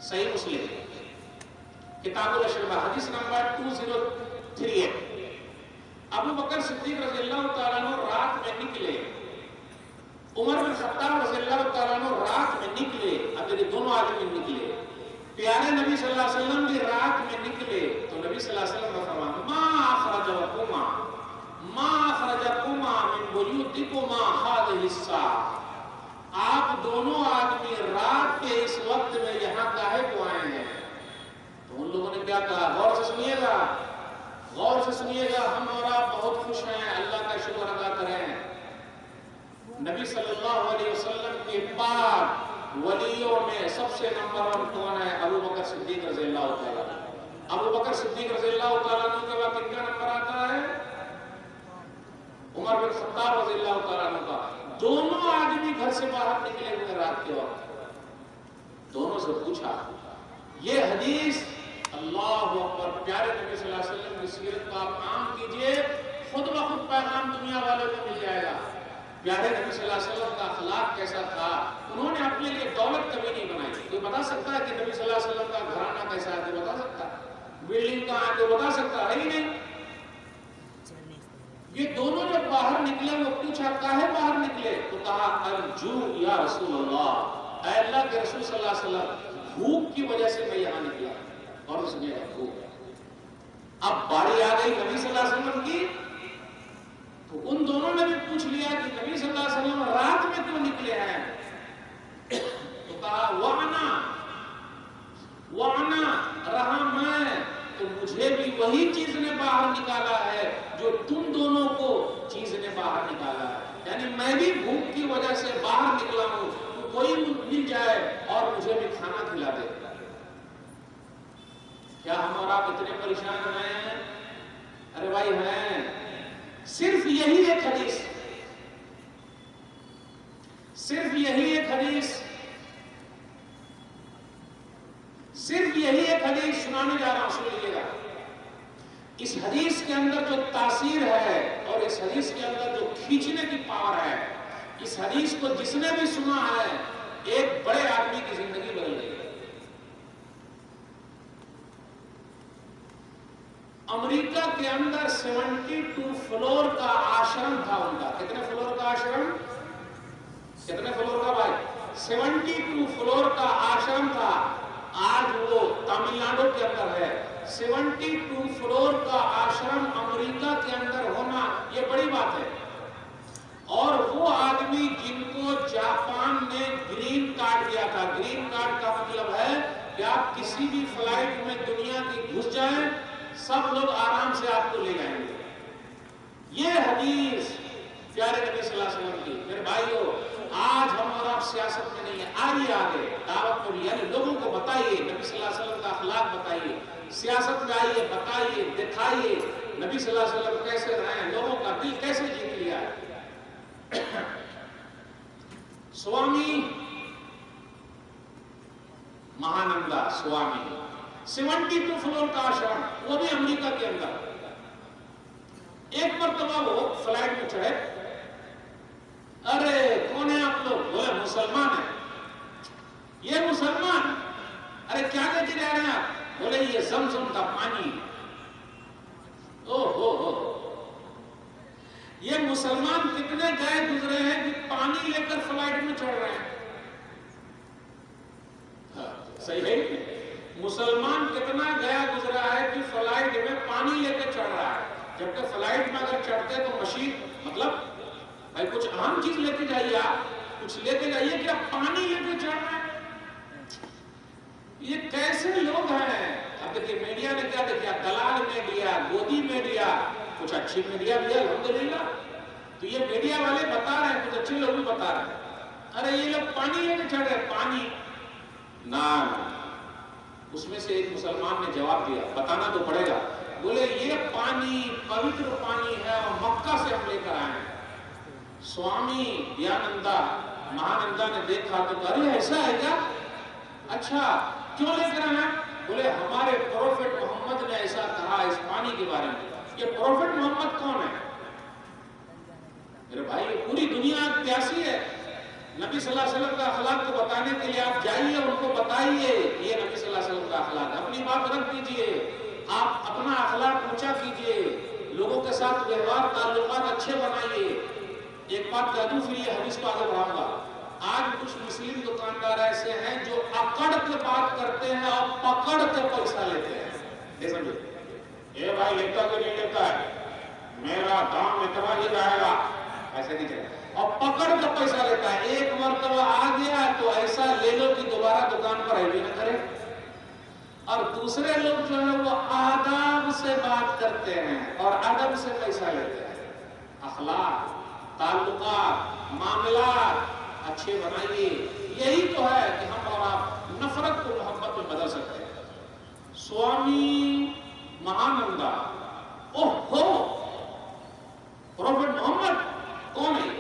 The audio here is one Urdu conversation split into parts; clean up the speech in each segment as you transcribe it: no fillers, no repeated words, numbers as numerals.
صحیح مسلم کتاب الاشربہ حدیث نمبر 2038. ابو بکر صدیق رضی اللہ تعالیٰ عنہ رات میں نکلے، عمر بن خطاب رضی اللہ تعالیٰ عنہ رات میں نکلے. اب یہ دونوں آدمی نکلے. پیارے نبی صلی اللہ علیہ وسلم بھی رات میں نکلے تو نبی صلی اللہ علیہ وسلم نے فرمایا ما اخرجکما من بیوتکما هذه الساعة. آپ دونوں آدمی رات کے اس وقت میں یہاں کاہے کو آئے ہیں؟ تو ان لوگوں نے کیا کہا؟ غور سے سنیے گا، غور سے سنیے گا. ہم اور آپ بہت خوش ہیں، اللہ کا شکر ادا کریں. نبی صلی اللہ علیہ وسلم کے بعد ولیوں میں سب سے نمبر 1 کون ہے؟ ابو بکر صدیق رضی اللہ تعالیٰ. ابو بکر صدیق رضی اللہ تعالیٰ عنہ کے بعد کن کا نمبر آتا ہے؟ عمر بن خطاب رضی اللہ تعالیٰ عنہ کا. دونوں آدمی گھر سے باہر نکلے ہوئے رات کے وقت. دونوں سے پوچھا یہ حدیث، اللہ اکبر، پیارے نبی صلی اللہ علیہ وسلم کی سیرت کو آپ عام کیجئے، خود بخود پیغام دنیا والوں کو مل جائے گا. پیارے نبی صلی اللہ علیہ وسلم کا اخلاق کیسا تھا؟ انہوں نے اپنے لیے دولت کبھی نہیں بنائی. کوئی بتا سکتا ہے کہ نبی صلی اللہ علیہ وسلم کا گھرانہ کیسا ہے؟ کوئی بتا سکتا ہے؟ بلڈنگ کہاں ہے؟ کوئی بتا سکتا ہے؟ ہی نہیں. یہ دونوں جب باہر نکلے وہ پوچھا کاہے باہر نکلے؟ تو کہا ارجو یا رسول اللہ، اے اللہ کے رسول صلی اللہ علیہ وسلم، بھوک کی وجہ سے میں یہاں نکلا. اور سنیے گا بھوک. اب باری آ گئی نبی صلی اللہ علیہ وسلم کی، تو ان دونوں نے بھی پوچھ لیا کہ نبی صلی اللہ علیہ وسلم رات میں کیوں نکلے ہیں؟ تو کہا وَعَنَا رہا میں تو مجھے بھی وہی چیز نے باہر نکالا ہے جو تم دونوں کو چیز نے باہر نکالا ہے. یعنی میں بھی بھوک کی وجہ سے باہر نکلا ہوں، تو کوئی مل جائے اور مجھے بھی کھانا کھلا دے. کیا ہم اور آپ اتنے پریشان ہیں؟ ارے بھائی ہیں. صرف یہی ایک حدیث، صرف یہی ایک حدیث سنانے جا رہا ہوں، سن لیجیے گا. اس حدیث کے اندر جو تاثیر ہے اور اس حدیث کے اندر جو کھینچنے کی پاور ہے، اس حدیث کو جس نے بھی سنا ہے ایک بڑے آدمی کی زندگی بدل گئی. امریکہ کے اندر 72 فلور کا آشرم تھا ان کا. کتنے فلور کا آشرم؟ کتنے فلور کا بھائی؟ 72 فلور کا آشرم تھا. آج وہ تامل ناڈو کے اندر ہے. 72 فلور کا آشرم امریکہ کے اندر ہونا یہ بڑی بات ہے. اور وہ آدمی جن کو جاپان نے گرین کارڈ دیا تھا. گرین کارڈ کا مطلب ہے کہ آپ کسی بھی فلائٹ میں دنیا کی گھس جائیں، سب لوگ آرام سے آپ کو لے جائیں گے. یہ حدیث پیارے نبی صلی اللہ علیہ وسلم کی. میرے بھائیو، آج ہم اور آپ سیاست میں نہیں ہیں، آئیے آگے دعوت پر، یعنی لوگوں کو بتائیے نبی صلی اللہ علیہ وسلم کا اخلاق بتائیے. سیاست میں آئیے، بتائیے، دکھائیے نبی صلی اللہ علیہ وسلم کیسے رہے، لوگوں کا دل کیسے جیت لیا. سوامی مہانندا سوامی، 72 فلور کا آشرم، وہ بھی امریکہ کے اندر. ایک مرتبہ وہ فلائٹ میں چڑھے. ارے کون ہیں آپ لوگ؟ بولے مسلمان ہیں. یہ مسلمان؟ ارے کیا لے کے جا رہے ہیں آپ؟ بولے یہ زمزم کا پانی. یہ مسلمان کتنے گئے گزرے ہیں کہ پانی لے کر فلائٹ میں چڑھ رہے ہیں. صحیح ہے. مسلمان کتنا گیا گزرا ہے کہ فلائٹ میں پانی لے کے چڑھ رہا ہے. جبکہ فلائٹ میں اگر چڑھتے تو مشین، مطلب بھائی کچھ اہم چیز لے کے جائیے، آپ کچھ لے کے جائیے کہ آپ پانی لے کے چڑھ رہے ہیں. یہ کیسے لوگ ہیں؟ اب دیکھیے میڈیا نے کیا دیکھا، دلال میڈیا، گودی میڈیا، کچھ اچھی میڈیا بھی ہے الحمدللہ. تو یہ میڈیا والے بتا رہے ہیں، کچھ اچھے لوگ بھی بتا رہے ہیں. ارے یہ لوگ پانی لے کے چڑھ رہے ہیں. پانی نہ، اس میں سے ایک مسلمان نے جواب دیا، بتانا تو پڑے گا. بولے یہ پانی پوتر پانی ہے اور مکہ سے ہم لے کر آئے ہیں. سوامی دیانندا مہانندا نے دیکھا تو ارے ایسا ہے کیا؟ اچھا کیوں لے کر آئے؟ بولے ہمارے پروفٹ محمد نے ایسا کہا اس پانی کے بارے میں. یہ پروفٹ محمد کون ہے؟ میرے بھائی پوری دنیا پیاسی ہے. نبی صلی اللہ علیہ وسلم کا اخلاق کو بتانے کے لیے آپ جائیے، ان کو بتائیے یہ نبی صلی اللہ علیہ وسلم کا اخلاق ہے۔ اپنی بات رکھ دیجئے، آپ اپنا اخلاق اونچا کیجئے، لوگوں کے ساتھ ویوہار تعلقات اچھے بنائیے۔ ایک بات کہہ دوں پھر یہ حدیث کو آگے بڑھاؤں گا۔ آج کچھ مسلم دکاندار ایسے ہیں جو اکڑ کے بات کرتے ہیں اور پکڑ کے پیسہ لیتے ہیں۔ یہ سمجھو، اے بھائی لیتا کہ نہیں لیتا ہے، میرا دام اتنا ہی رہے گا، ایسے نہیں چلے، اور پکڑ کے پیسہ لیتا ہے۔ ایک مرتبہ آ گیا تو ایسا لے لو کہ دوبارہ دکان پر آئیے نہ کرے۔ اور دوسرے لوگ جو ہے وہ آداب سے بات کرتے ہیں اور ادب سے پیسہ لیتے ہیں۔ اخلاق، تعلقات، معاملات اچھے بنائیے، یہی تو ہے کہ ہم اور آپ نفرت کو محبت میں بدل سکتے ہیں۔ سوامی مہانندا، اوہ ہو، پروفٹ محمد کون ہے؟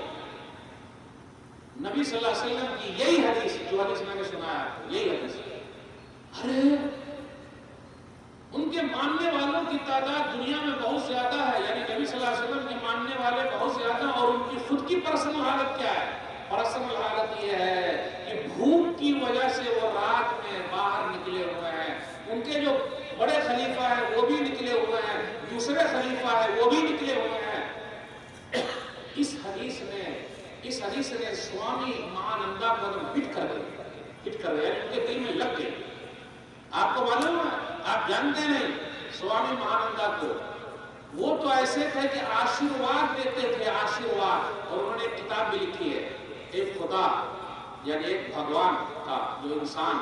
نبی صلی اللہ علیہ وسلم کی یہی حدیث، جو حدیث میں نے سنایا یہی حدیث۔ ارے ان کے ماننے والوں کی تعداد دنیا میں بہت زیادہ ہے، یعنی نبی صلی اللہ علیہ وسلم کے ماننے والے بہت زیادہ، اور ان کی خود کی پرسنل حالت کیا ہے؟ پرسنل حالت یہ ہے کہ بھوک کی وجہ سے وہ رات میں باہر نکلے ہوئے ہیں۔ ان کے جو بڑے خلیفہ ہیں وہ بھی نکلے ہوئے ہیں، دوسرے خلیفہ ہیں وہ بھی نکلے ہوئے ہیں۔ اس حدیث نے سوامی مہانندا کو ہٹ کر دیا، یعنی ان کے دل میں لگ گئی۔ آپ کو معلوم ہے، آپ جانتے نہیں سوامی مہانندا کو، وہ تو ایسے تھے کہ آشیرواد دیتے تھے، آشیرواد۔ اور انہوں نے ایک کتاب بھی لکھی ہے، ایک خدا یعنی ایک بھگوان کا جو انسان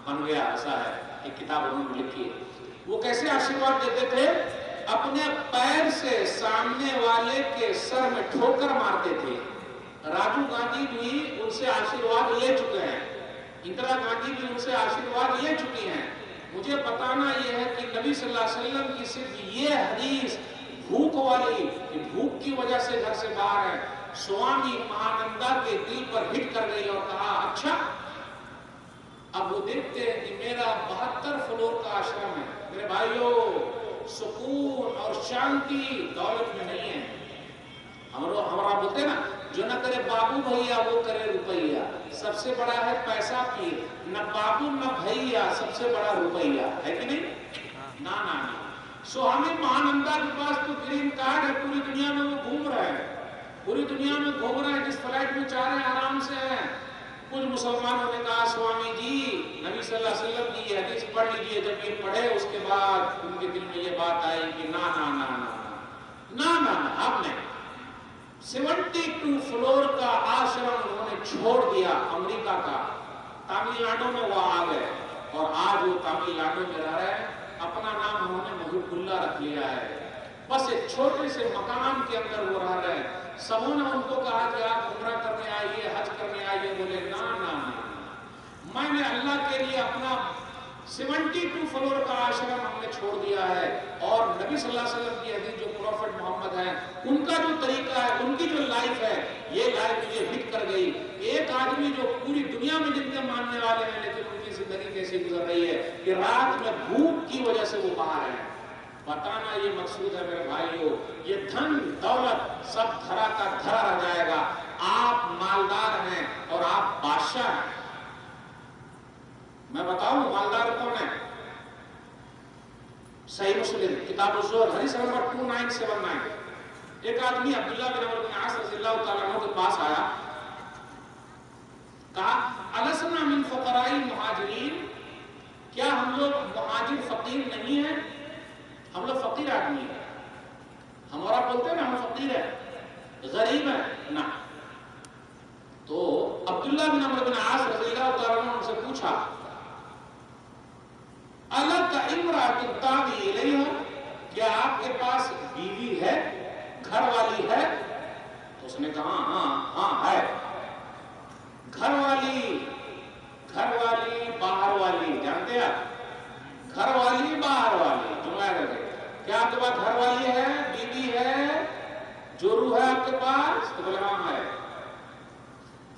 بن گیا، ایسا ہے ایک کتاب انہوں نے لکھی ہے۔ وہ کیسے آشیرواد دیتے تھے؟ اپنے پیر سے سامنے والے کے سر میں ٹھوکر مارتے تھے۔ راجیو گاندھی بھی ان سے آشیرواد لے چکے ہیں، اندرا گاندھی بھی ان سے آشیرواد لے چکی ہیں۔ مجھے بتانا یہ ہے کہ نبی صلی اللہ علیہ وسلم کی صرف یہ حدیث بھوک والی، کہ بھوک کی وجہ سے گھر سے باہر ہے، سوامی مہانندا کے دل پر ہٹ کر گئی اور کہا اچھا اب وہ دیکھتے ہیں کہ میرا 72 فلور کا آشرم ہے۔ میرے بھائیوں، سکون اور شانتی دولت میں نہیں ہے۔ ہمارا بولتے ہیں نا، جو نہ کرے بابو بھیا وہ کرے روپیہ۔ سب سے بڑا ہے پیسہ پیر، نہ بابو نہ بھیا، سب سے بڑا روپیہ ہے کہ نہیں؟ نا نا نا۔ سوامی مہانندا کے پاس تو گرین کارڈ ہے، پوری دنیا میں وہ گھوم رہے ہیں، پوری دنیا میں گھوم رہے ہیں، جس فلائٹ میں چاہ رہے ہیں آرام سے ہیں۔ کچھ مسلمانوں نے کہا سوامی جی نبی صلی اللہ علیہ وسلم کی یہ حدیث پڑھ لیجئے۔ جب یہ پڑھے اس کے بعد ان کے دل میں یہ بات آئی کہ نا نا نا نا نا نا نا، آپ نے 72 فلور کا آشرم انہوں نے چھوڑ دیا امریکہ کا، تامل ناڈو میں وہ آ گئے، اور آج وہ تامل ناڈو میں رہ رہے ہیں۔ اپنا نام انہوں نے محب اللہ رکھ لیا ہے۔ بس ایک چھوٹے سے مکان کے اندر وہ رہ رہے ہیں۔ سبوں نے ان کو کہا کہ آپ عمرہ کرنے آئیے، حج کرنے آئیے، بولے نا نا نا، میں نے اللہ کے لیے اپنا 72 فلور کا آشرم ہم نے چھوڑ دیا ہے۔ اور نبی صلی اللہ علیہ وسلم کی حدیث جو پروفٹ محمد ہیں، ان کا جو طریقہ ہے، ان کی جو لائف ہے، یہ لائف مجھے ہٹ کر گئی۔ ایک آدمی جو پوری دنیا میں جن کے ماننے والے ہیں، لیکن ان کی زندگی کیسی گزر رہی ہے کہ رات میں بھوک کی وجہ سے وہ باہر ہیں۔ بتانا یہ مقصود ہے میرے بھائیوں، یہ دھن دولت سب دھرا کا دھرا رہ جائے گا۔ آپ مالدار ہیں اور آپ بادشاہ ہیں۔ میں بتاؤں مالدار کون ہے؟ صحیح مسلم کتاب الزہد حدیث نمبر 2979۔ ایک آدمی عبداللہ بن عمرو بن عاص رضی اللہ تعالیٰ عنہ کے پاس آیا، کہا السنا من فقراء المہاجرین، کیا ہم لوگ مہاجر فقیر نہیں ہیں؟ ہم لوگ فقیر آدمی ہیں، ہمارا بولتے ہیں نا ہم فقیر ہیں، غریب ہیں نا۔ تو عبداللہ بن عمرو بن عاص رضی اللہ تعالیٰ عنہ ان سے پوچھا الک امرأۃ تاوی الیہا، کیا آپ کے پاس بیوی ہے، گھر والی ہے؟ تو اس نے کہا ہاں ہے۔ گھر والی باہر والی، جانتے آپ؟ گھر والی باہر والی، جملہ کرتے کیا آپ کے پاس گھر والی ہے، بیوی ہے، جورو ہے آپ کے پاس؟ تو بولے ہاں ہے۔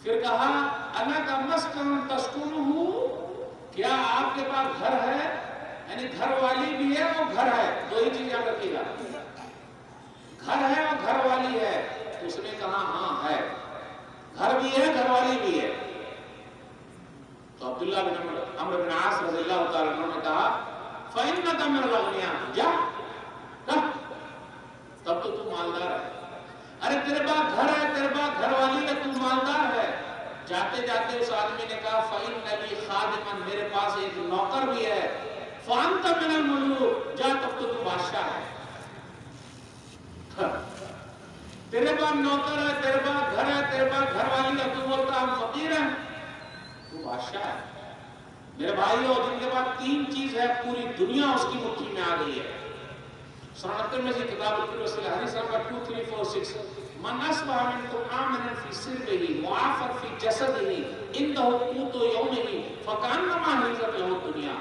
پھر کہا الک مسکن تسکنہ، کیا آپ کے پاس گھر ہے؟ یعنی گھر والی بھی ہے اور گھر ہے، دو ہی چیز یاد رکھیے گا، گھر ہے اور گھر والی ہے۔ تو اس نے کہا ہاں ہے۔ گھر بھی ہے، گھر والی بھی ہے. تو عبداللہ بن عمرو بن عاص رضی اللہ تعالیٰ عنہ نے کہا فَإِنَّكَ مِنَ الْأَغْنِيَاءِ، جا تب تو مالدار ہے. ارے تیرے پاس گھر ہے، تیرے پاس گھر والی ہے، تو مالدار ہے. جاتے جاتے اس آدمی نے کہا فَإِنَّ لِي خَادِمًا، میرے پاس ایک نوکر بھی ہے. فَأَنْتَ مِنَ الْمُلُوكِ، جا تب تو بادشاہ ہے. تیرے پاس نوکر ہے، تیرے پاس گھر ہے، تیرے پاس گھر والی ہے، تو بولتا ہم فقیر ہیں، تو بادشاہ ہے. میرے بھائیو، جن کے پاس تین چیز ہے پوری دنیا اس کی مٹھی میں آ گئی ہے. سنتر میں سے کتاب الرسول حدیث نمبر 2346 من اصبح منکم آمنا فی سربہ معافا فی جسدہ عنده قوت یومہ فکانما حیزت له الدنیا.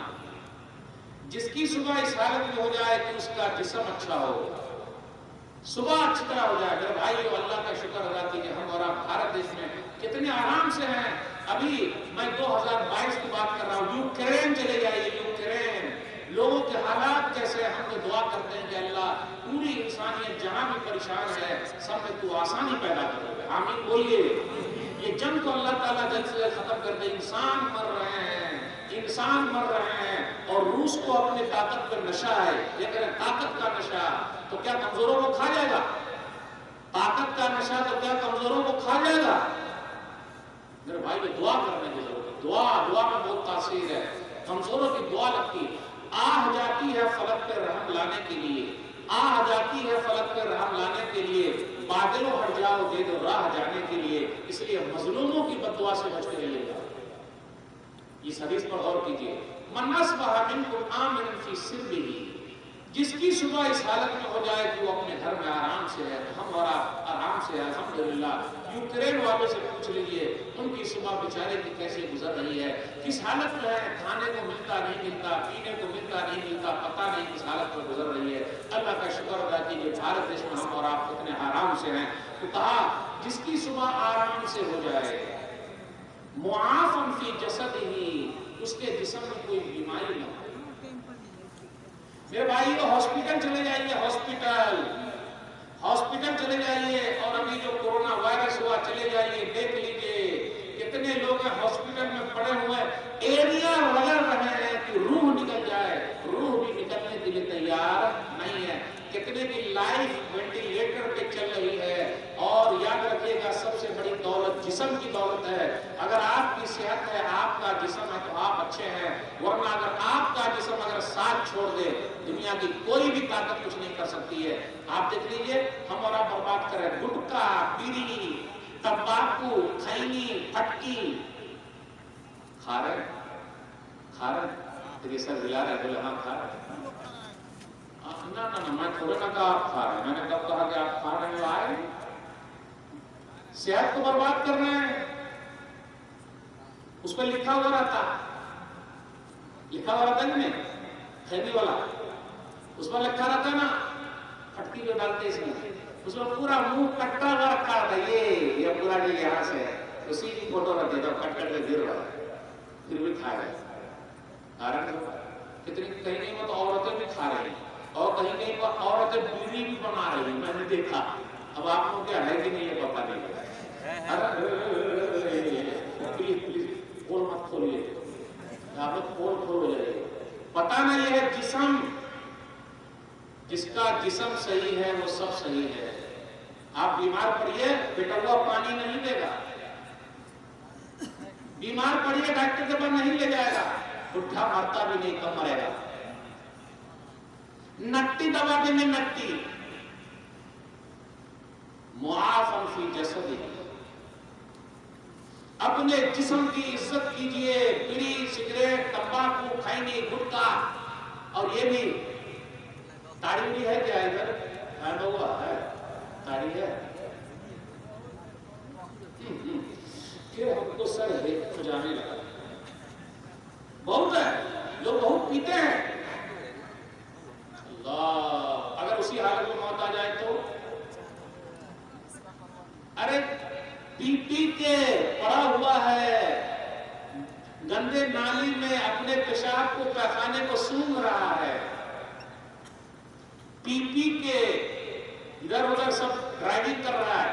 جس کی صبح اس حالت میں ہو جائے کہ اس کا جسم اچھا ہو، صبح اچھی طرح ہو جائے. میرے بھائیو، اللہ کا شکر ادا کیجیے ہم اور آپ بھارت دیش میں کتنے آرام سے ہیں. ابھی میں 2022 کی بات کر رہا ہوں. یوکرین چلے جائیے، یوکرین لوگوں کے حالات کیسے ہیں. ہم تو دعا کرتے ہیں کہ اللہ پوری انسانیت جہاں بھی پریشان ہے سب میں تو آسانی پیدا کر دے. آمین بولیے. یہ جنگ کو اللہ تعالیٰ جلد سے جلد ختم کر دے. انسان مر رہے ہیں، انسان مر رہے ہیں، اور روس کو اپنے طاقت پر نشہ ہے. یہ کہہ رہے طاقت کا نشہ، تو کیا کمزوروں کو کھا جائے گا؟ طاقت کا نشہ تو کیا کمزوروں کو کھا جائے گا؟ میرے بھائی میں دعا کرنے کی ضرورت ہے. دعا میں بہت تاثیر ہے. کمزوروں کی دعا لگتی ہے. آہ جاتی ہے فلک پہ رحم لانے کے لیے، آہ جاتی ہے فلک پہ رحم لانے کے لیے. بادلوں ہٹ جاؤ دے دو راہ جانے کے لیے. اس لیے مظلوموں کی بد دعا سے بچتے رہیے گا. اس حدیث پر غور کیجیے. من اصبح منکم آمنا فی سربہ، جس کی صبح اس حالت میں ہو جائے کہ وہ اپنے گھر میں آرام سے ہے. ہم اور آپ آرام سے ہیں الحمدللہ. یوکرین والوں سے پوچھ لیجئے ان کی صبح بیچارے کی کیسے گزر رہی ہے، کس حالت میں ہے. کھانے کو ملتا نہیں ملتا، پینے کو ملتا نہیں ملتا، پتہ نہیں کس حالت میں گزر رہی ہے. اللہ کا شکر ادا کیجیے بھارت دیش میں ہم اور آپ کتنے آرام سے ہیں. تو کہا جس کی صبح آرام سے ہو جائے معافا فی جسدہ، اس کے جسم میں کوئی بیماری نہ ہو. میرے بھائی کو ہاسپٹل چلے جائیے، ہاسپٹل چلے جائیے. اور ابھی جو کورونا وائرس ہوا چلے جائیے، دیکھ لیجئے کتنے لوگ ہاسپٹل میں پڑے ہوئے ایریا رگڑ رہے ہیں کہ روح نکل جائے. روح بھی نکلنے کے لیے تیار نہیں ہے. کتنے کی لائف وینٹیلیٹر پہ چل رہی ہے. اور یاد رکھیے گا سب سے بڑی دولت جسم کی دولت ہے. اگر آپ کی صحت ہے، آپ کا جسم ہے تو آپ اچھے ہیں. ورنہ اگر آپ کا جسم اگر ساتھ چھوڑ دے دنیا کی کوئی بھی طاقت کچھ نہیں کر سکتی ہے. آپ دیکھ لیجئے ہم اور آپ برباد کر رہے ہیں. گٹکا، بیڑی، تمباکو، کھینی، پھٹکی کھا رہے ہیں. سر ہلا رہے بولے ہاں کھا رہے ہیں. نہ میں تھوڑے نہ کہا آپ کھا رہے ہیں. میں نے کب کہا کہ آپ کھا رہے ہیں؟ آئے صحت کو برباد کر رہے ہیں. اس پہ لکھا ہوا رہتا نہیں خیمی والا، اس پر لکھا رہتا نا پھٹکی جو ڈالتے اس میں، اس میں پورا منہ کٹا ہوا رکھا رہتا. یہ پورا جو یہاں سے اسی کی فوٹو رکھتے تھا کٹ کر کے گر رہا ہے، پھر بھی کھا رہے. کتنی کہیں نہیں وہ تو عورتیں بھی کھا رہی ہیں، اور کہیں نہیں وہ عورتیں بیڑی بھی بنا رہی ہیں. میں نے دیکھا. اب آپ کو کیا ہے کہ نہیں یہ پتہ نہیں. پلیز کھول مت کھولیے، آپ لوگ کھول ہو جائے. پتہ نہیں ہے جسم، جس کا جسم صحیح ہے وہ سب صحیح ہے. آپ بیمار پڑیے بیٹا ہوا پانی نہیں دے گا، بیمار پڑیے ڈاکٹر کے پاس نہیں لے جائے گا، اٹھا مرتا بھی نہیں کم مرے گا. نٹی دوا دینے نٹی. معافا فی جسدہ، اپنے جسم کی عزت کیجئے. بیڑی، سگریٹ، تمباکو، کھینی، گٹکا، اور یہ بھی تاڑی بھی ہے کیا ادھر ہے؟ تاڑی ہے کہ ہم کو سر ہو جانے لگا. بہت ہے لوگ بہت پیتے ہیں. اللہ، اگر اسی حالت میں موت آ جائے تو ارے پی پی کے پڑا ہوا ہے گندے نالی میں، اپنے پیشاب کو پیخانے کو سونگھ رہا ہے. پی پی کے ادھر ادھر سب ڈرائیونگ کر رہا ہے.